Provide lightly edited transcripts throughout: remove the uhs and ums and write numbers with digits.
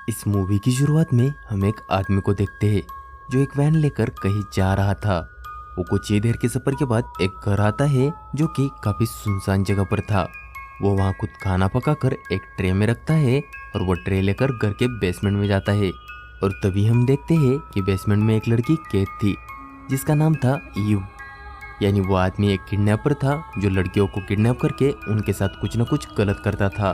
इस मूवी की शुरुआत में हम एक आदमी को देखते हैं जो एक वैन लेकर कहीं जा रहा था। वो कुछ ही देर के सफर के बाद एक घर आता है जो कि काफी सुनसान जगह पर था। वो वहाँ खुद खाना पकाकर एक ट्रे में रखता है और वो ट्रे लेकर घर के बेसमेंट में जाता है। और तभी हम देखते हैं कि बेसमेंट में एक लड़की कैद थी जिसका नाम था ईव। यानी वो आदमी एक किडनैपर था जो लड़कियों को किडनैप करके उनके साथ कुछ न कुछ गलत करता था।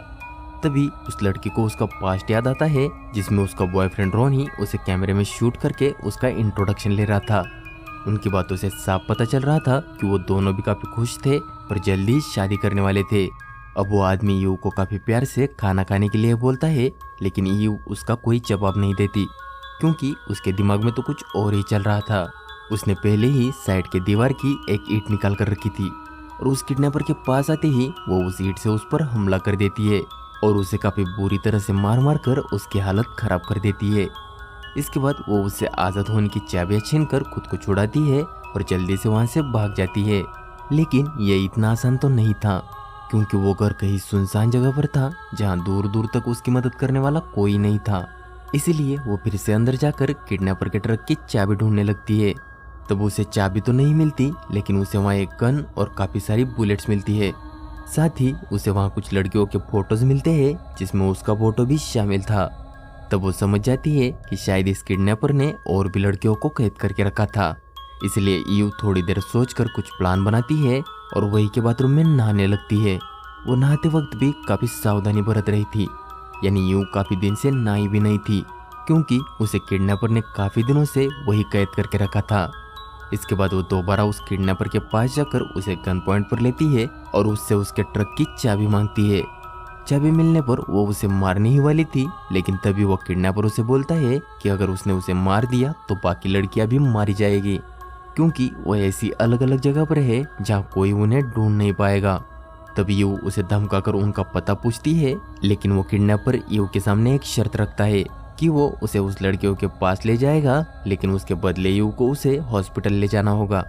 तभी उस लड़की को उसका पास्ट याद आता है जिसमें उसका बॉयफ्रेंड रॉनी उसे कैमरे में शूट करके उसका इंट्रोडक्शन ले रहा था। उनकी बातों से साफ पता चल रहा था कि वो दोनों भी काफी खुश थे और जल्दी ही शादी करने वाले थे। अब वो आदमी ईव को काफी प्यार से खाना खाने के लिए बोलता है, लेकिन ईव उसका कोई जवाब नहीं देती क्योंकि उसके दिमाग में तो कुछ और ही चल रहा था। उसने पहले ही साइड के दीवार की एक ईंट निकाल कर रखी थी और उस किडनैपर के पास आते ही वो उस ईंट से उस पर हमला कर देती है और उसे काफी बुरी तरह से मार मार कर उसकी हालत खराब कर देती है। इसके बाद वो उससे आजाद होने की चाबियां छीनकर खुद को छुड़ाती है और जल्दी से वहां से भाग जाती है। लेकिन ये इतना आसान तो नहीं था क्योंकि वो घर कहीं सुनसान जगह पर था जहाँ दूर दूर तक उसकी मदद करने वाला कोई नहीं था। इसीलिए वो फिर से अंदर जाकर किडनैपर के ट्रक की चाबी ढूंढने लगती है। तब उसे चाबी तो नहीं मिलती, लेकिन उसे वहाँ एक गन और काफी सारी बुलेट्स मिलती है। साथ ही उसे वहाँ कुछ लड़कियों के फोटोज मिलते हैं जिसमें उसका फोटो भी शामिल था। तब वो समझ जाती है कि शायद इस किडनैपर ने और भी लड़कियों को कैद करके रखा था। इसलिए ईव थोड़ी देर सोचकर कुछ प्लान बनाती है और वही के बाथरूम में नहाने लगती है। वो नहाते वक्त भी काफी सावधानी बरत रही थी, यानी ईव काफी दिन से नहाई भी नहीं थी क्योंकि उसे किडनैपर ने काफी दिनों से वही कैद करके रखा था। इसके बाद वो दोबारा उस किडनैपर के पास जाकर उसे गन पॉइंट पर लेती है और उससे उसके ट्रक की चाबी मांगती है। चाबी मिलने पर वो उसे मारने ही वाली थी, लेकिन तभी वो किडनैपर उसे बोलता है कि अगर उसने उसे मार दिया तो बाकी लड़कियां भी मारी जाएगी क्योंकि वो ऐसी अलग अलग जगह पर है जहाँ कोई उन्हें ढूंढ नहीं पाएगा। तभी ईव उसे धमकाकर उनका पता पूछती है, लेकिन वो किडनैपर ईव के सामने एक शर्त रखता है कि वो उसे उस लड़कियों के पास ले जाएगा, लेकिन उसके बदले ईव को उसे हॉस्पिटल ले जाना होगा।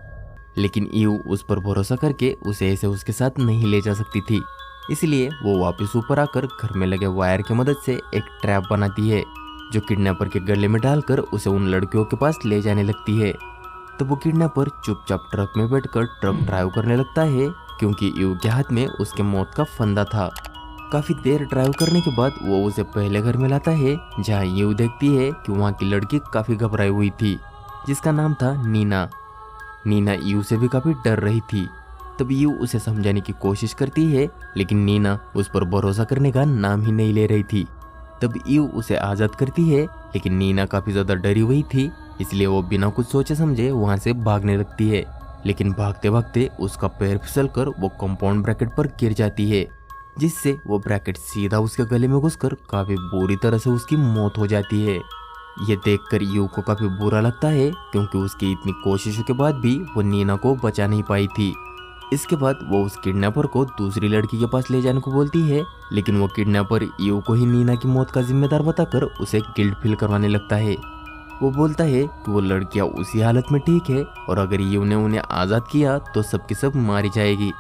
लेकिन ईव उस पर भरोसा करके उसे ऐसे उसके साथ नहीं ले जा सकती थी, इसलिए वो वापस ऊपर आकर घर में लगे वायर की मदद से एक ट्रैप बनाती है जो किडनैपर के गले में डालकर उसे उन लड़कियों के पास ले जाने लगती है। तो वो किडनैपर चुपचाप ट्रक में बैठकर ट्रक ड्राइव करने लगता है क्योंकि ईव के हाथ में उसके मौत का फंदा था। काफी देर ड्राइव करने के बाद वो उसे पहले घर में लाता है जहाँ ईव देखती है कि वहाँ की लड़की काफी घबराई हुई थी जिसका नाम था नीना। नीना ईव से भी काफी डर रही थी। तब ईव उसे समझाने की कोशिश करती है, लेकिन नीना उस पर भरोसा करने का नाम ही नहीं ले रही थी। तब ईव उसे आजाद करती है, लेकिन नीना काफी ज्यादा डरी हुई थी, इसलिए वो बिना कुछ सोचे समझे वहाँ से भागने लगती है। लेकिन भागते भागते उसका पैर फिसलकर वो कंपाउंड ब्रैकेट पर गिर जाती है, जिससे वो ब्रैकेट सीधा उसके गले में घुसकर काफी बुरी तरह से उसकी मौत हो जाती है। ये देखकर ईव को काफी बुरा लगता है क्योंकि उसकी इतनी कोशिशों के बाद भी वो नीना को बचा नहीं पाई थी। इसके बाद वो उस किडनैपर को दूसरी लड़की के पास ले जाने को बोलती है, लेकिन वो किडनैपर ईव को ही नीना की मौत का जिम्मेदार बताकर उसे गिल्ट फील करवाने लगता है। वो बोलता है कि वो लड़कियां उसी हालत में ठीक है और अगर ईव ने उन्हें आजाद किया तो सबकी सब मारी जाएगी।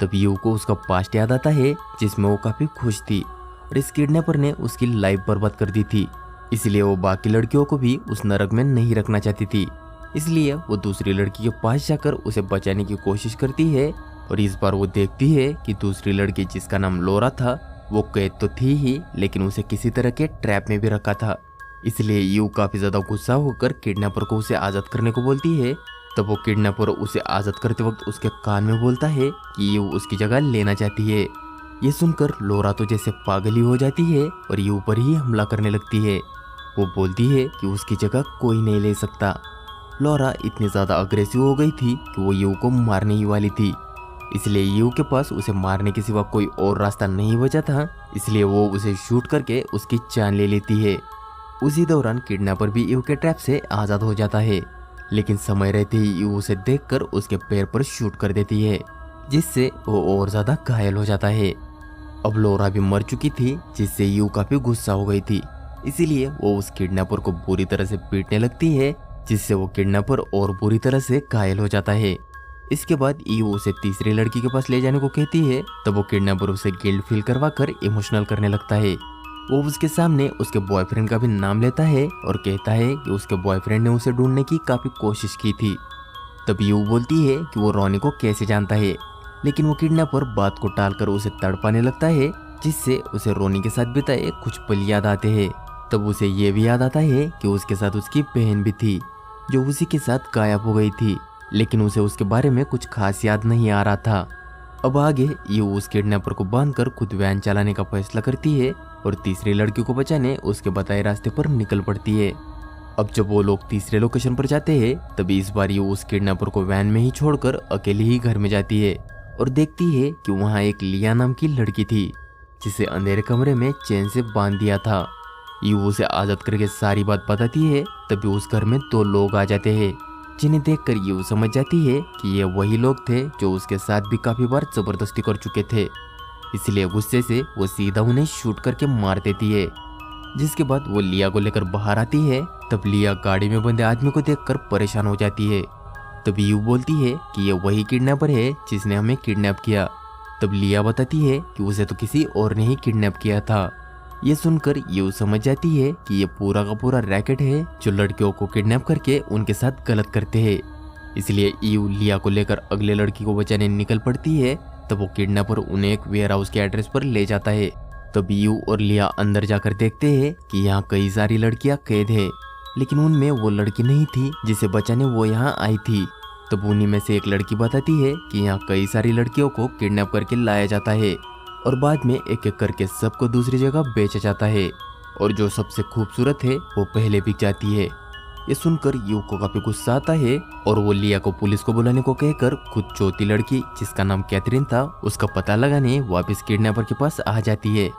तब ईव को उसका पास्ट याद आता है जिसमें वो काफी खुश थी और इस किडनैपर ने उसकी लाइफ बर्बाद कर दी थी, इसलिए वो बाकी लड़कियों को भी उस नरक में नहीं रखना चाहती थी। इसलिए वो दूसरी लड़की के पास जाकर उसे बचाने की कोशिश करती है और इस बार वो देखती है कि दूसरी लड़की जिसका नाम लोरा था वो कैद तो थी ही, लेकिन उसे किसी तरह के ट्रैप में भी रखा था। इसलिए ईव काफी ज्यादा गुस्सा होकर किडनैपर को उसे आजाद करने को बोलती है। तब वो किडनैपर उसे आजाद करते वक्त उसके कान में बोलता है कि ईव उसकी जगह लेना चाहती है। ये सुनकर लोरा तो जैसे पागल ही हो जाती है और ईव पर ही हमला करने लगती है। वो बोलती है कि उसकी जगह कोई नहीं ले सकता। लोरा इतनी ज्यादा अग्रेसिव हो गई थी कि वो ईव को मारने ही वाली थी, इसलिए ईव के पास उसे मारने के सिवा कोई और रास्ता नहीं बचा था, इसलिए वो उसे शूट करके उसकी जान ले लेती है। उसी दौरान किडनैपर भी ईव के ट्रैप से आजाद हो जाता है, लेकिन समय रहते ही ईव उसे देखकर उसके पैर पर शूट कर देती है, जिससे वो और ज्यादा घायल हो जाता है। अब लोरा भी मर चुकी थी, जिससे ईव काफी गुस्सा हो गई थी, इसीलिए वो उस किडनैपर को बुरी तरह से पीटने लगती है, जिससे वो किडनैपर और बुरी तरह से घायल हो जाता है। इसके बाद ईव उसे तीसरी लड़की के पास ले जाने को कहती है। तब वो किडनैपर उसे गिल्ट फील करवा कर इमोशनल करने लगता है। वो उसके सामने उसके बॉयफ्रेंड का भी नाम लेता है और कहता है कि उसके बॉयफ्रेंड ने उसे ढूंढने की काफी कोशिश की थी। तब यू बोलती है कि वो रोनी को कैसे जानता है, लेकिन वो किडनैपर बात को टालकर उसे तड़पाने लगता है, जिससे उसे रोनी के साथ बिताए कुछ पल याद आते हैं। तब उसे ये भी याद आता है कि उसके साथ उसकी बहन भी थी जो उसी के साथ गायब हो गई थी, लेकिन उसे उसके बारे में कुछ खास याद नहीं आ रहा था। अब आगे ये उस किडनैपर को बांधकर खुद वैन चलाने का फैसला करती है और तीसरी लड़की को बचाने उसके बताए रास्ते पर निकल पड़ती है। अब जब वो लोग तीसरे लोकेशन पर जाते हैं, तभी इस बार ये उस किडनैपर को वैन में ही छोड़कर अकेले ही घर में जाती है और देखती है कि वहाँ एक लिया नाम की लड़की थी जिसे अंधेरे कमरे में चैन से बांध दिया था। यू उसे आजाद करके सारी बात बताती है। तभी उस घर में 2 लोग आ जाते हैं, जिन्हें देखकर यू समझ जाती है कि ये वही लोग थे जो उसके साथ भी काफी बार जबरदस्ती कर चुके थे। इसलिए गुस्से से वो सीधा उन्हें शूट करके मार देती है। जिसके बाद वो लिया को लेकर बाहर आती है। तब लिया गाड़ी में बंधे आदमी को देखकर परेशान हो जाती है। तब यू बोलती है कि ये वही किडनैपर है जिसने हमें किडनैप किया। तब लिया बताती है कि उसे तो किसी और ने ही किडनैप किया था। ये सुनकर यू समझ जाती है कि ये पूरा का पूरा रैकेट है जो लड़कियों को किडनैप करके उनके साथ गलत करते हैं। इसलिए यू लिया को लेकर अगले लड़की को बचाने निकल पड़ती है। तब वो किडनैपर उन्हें एक वेयर हाउस के एड्रेस पर ले जाता है। तब यू और लिया अंदर जाकर देखते हैं कि यहाँ कई सारी लड़कियां कैद है, लेकिन उनमें वो लड़की नहीं थी जिसे बचाने वो यहाँ आई थी। तब उन्हीं में से एक लड़की बताती है कि यहाँ कई सारी लड़कियों को किडनैप करके लाया जाता है और बाद में एक एक करके सबको दूसरी जगह बेचा जाता है, और जो सबसे खूबसूरत है वो पहले बिक जाती है। ये सुनकर यू को काफी गुस्सा आता है और वो लिया को पुलिस को बुलाने को कहकर खुद चौथी लड़की जिसका नाम कैथरीन था उसका पता लगाने वापस किडनैपर के पास आ जाती है।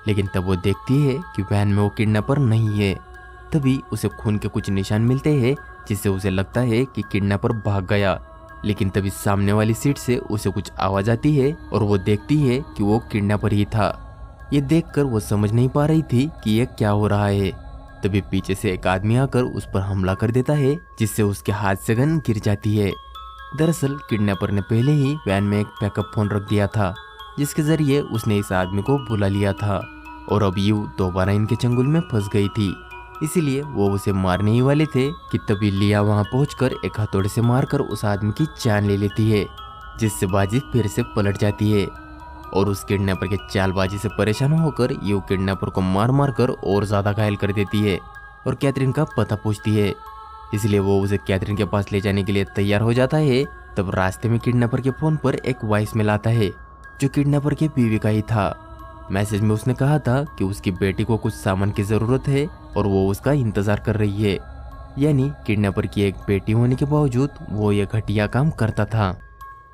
लेकिन तब वो देखती है कि वैन में वो किडनैपर नहीं है। तभी उसे खून के कुछ निशान मिलते हैं, जिससे उसे लगता है कि किडनैपर भाग गया। लेकिन तभी सामने वाली सीट से उसे कुछ आवाज आती है और वो देखती है कि वो किडनैपर ही था। ये देखकर वो समझ नहीं पा रही थी कि ये क्या हो रहा है। तभी पीछे से एक आदमी आकर उस पर हमला कर देता है, जिससे उसके हाथ से गन गिर जाती है। दरअसल किडनैपर ने पहले ही वैन में एक बैकअप फोन रख दिया था, जिसके जरिए उसने इस आदमी को बुला लिया था, और अब यू दोबारा इनके चंगुल में फंस गई थी। इसीलिए वो उसे मारने ही वाले थे कि तभी लिया वहां पहुंचकर एक हथौड़े से मारकर उस आदमी की जान ले लेती है, जिससे बाजी फिर से पलट जाती है। और उस किडनैपर के चालबाजी से परेशान होकर यू किडनैपर को मार मार कर और ज्यादा घायल कर देती है और कैथरीन का पता पूछती है। इसलिए वो उसे कैथरीन के पास ले जाने के लिए तैयार हो जाता है। तब रास्ते में किडनैपर के फोन पर एक वॉइस मेल आता है जो किडनैपर के बीवी का ही था। मैसेज में उसने कहा था कि उसकी बेटी को कुछ सामान की जरूरत है और वो उसका इंतजार कर रही है। यानी किडनैपर की एक बेटी होने के बावजूद वो ये घटिया काम करता था।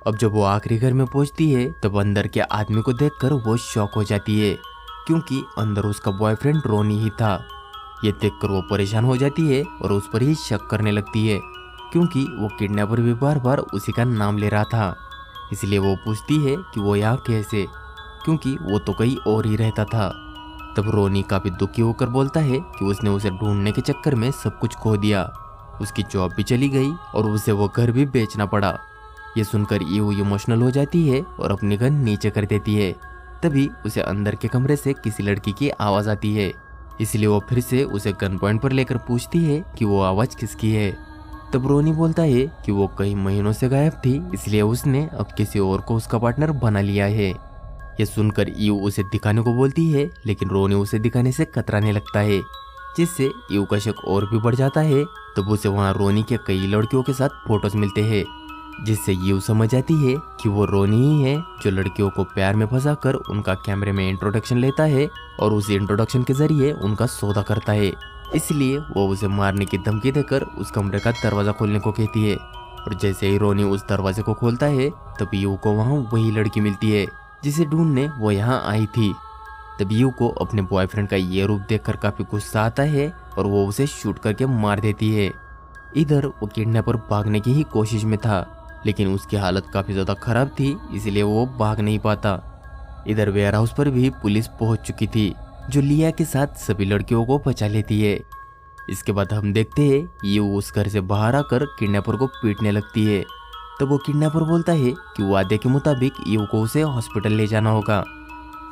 अब जब वो आखिरी घर में पहुंचती है तब अंदर के आदमी को देखकर वो शॉक हो जाती है, क्योंकि अंदर उसका बॉयफ्रेंड रोनी ही था। ये देखकर वो परेशान हो जाती है और उस पर ही शक करने लगती है, क्योंकि वो किडनैपर भी बार बार उसी का नाम ले रहा था। इसलिए वो पूछती है कि वो यहाँ कैसे, क्योंकि वो तो कहीं और ही रहता था। तब रोनी काफी दुखी होकर बोलता है कि उसने उसे ढूंढने के चक्कर में सब कुछ खो दिया, उसकी जॉब भी चली गई और उसे वो घर भी बेचना पड़ा। ये सुनकर यू इमोशनल हो जाती है और अपनी गन नीचे कर देती है। तभी उसे अंदर के कमरे से किसी लड़की की आवाज आती है, इसलिए वो फिर से उसे गन पॉइंट पर लेकर पूछती है कि वो आवाज किसकी है। तब रोनी बोलता है कि वो कई महीनों से गायब थी, इसलिए उसने अब किसी और को उसका पार्टनर बना लिया है। ये सुनकर यू उसे दिखाने को बोलती है, लेकिन रोनी उसे दिखाने से कतराने लगता है, जिससे यू का शक और भी बढ़ जाता है। तब उसे वहाँ रोनी के कई लड़कियों के साथ फोटोज मिलते हैं, जिससे यू समझ जाती है कि वो रोनी ही है जो लड़कियों को प्यार में फंसाकर उनका कैमरे में इंट्रोडक्शन लेता है और उस इंट्रोडक्शन के जरिए उनका सौदा करता है। इसलिए वो उसे मारने की धमकी देकर उस कमरे का दरवाजा खोलने को कहती है, और जैसे ही रोनी उस दरवाजे को खोलता है तब यू को वहाँ वही लड़की मिलती है जिसे ढूंढने वो यहाँ आई थी। तब यू को अपने बॉयफ्रेंड का ये रूप देखकर काफी गुस्सा आता है और वो उसे शूट करके मार देती है। इधर वो किडनैपर भागने की ही कोशिश में था, लेकिन उसकी हालत काफी ज्यादा खराब थी, इसलिए वो भाग नहीं पाता। इधर वेयर हाउस पर भी पुलिस पहुंच चुकी थी, जो लिया के साथ सभी लड़कियों को बचा लेती है। इसके बाद हम देखते हैं यू उस घर से बाहर आकर किडनैपर को पीटने लगती है। तब वो किडनैपर बोलता है कि वादे के मुताबिक यू को उसे हॉस्पिटल ले जाना होगा।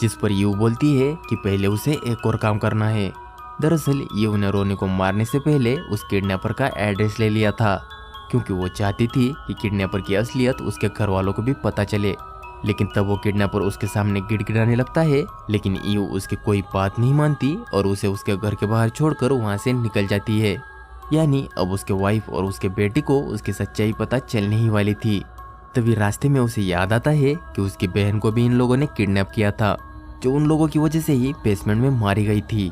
जिस पर यू बोलती है कि पहले उसे एक और काम करना है। दरअसल यू ने रोनी को मारने से पहले उस किडनैपर का एड्रेस ले लिया था, क्योंकि वो चाहती थी कि किडनैपर की असलियत उसके घर वालों को भी पता चले। लेकिन तब वो किडनैपर उसके सामने गिड़गिड़ाने लगता है, लेकिन यू उसकी कोई बात नहीं मानती और उसे उसके घर के बाहर छोड़कर वहाँ से निकल जाती है। यानी अब उसके वाइफ और उसके बेटी को उसकी सच्चाई पता चलने ही वाली थी। तभी रास्ते में उसे याद आता है कि उसकी बहन को भी इन लोगों ने किडनैप किया था, जो उन लोगों की वजह से ही बेसमेंट में मारी गई थी।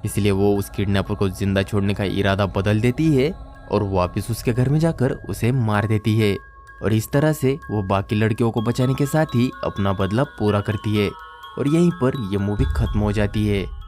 इसलिए वो उस किडनैपर को जिंदा छोड़ने का इरादा बदल देती है और वापस उसके घर में जाकर उसे मार देती है। और इस तरह से वो बाकी लड़कियों को बचाने के साथ ही अपना बदला पूरा करती है। और यहीं पर यह मूवी खत्म हो जाती है।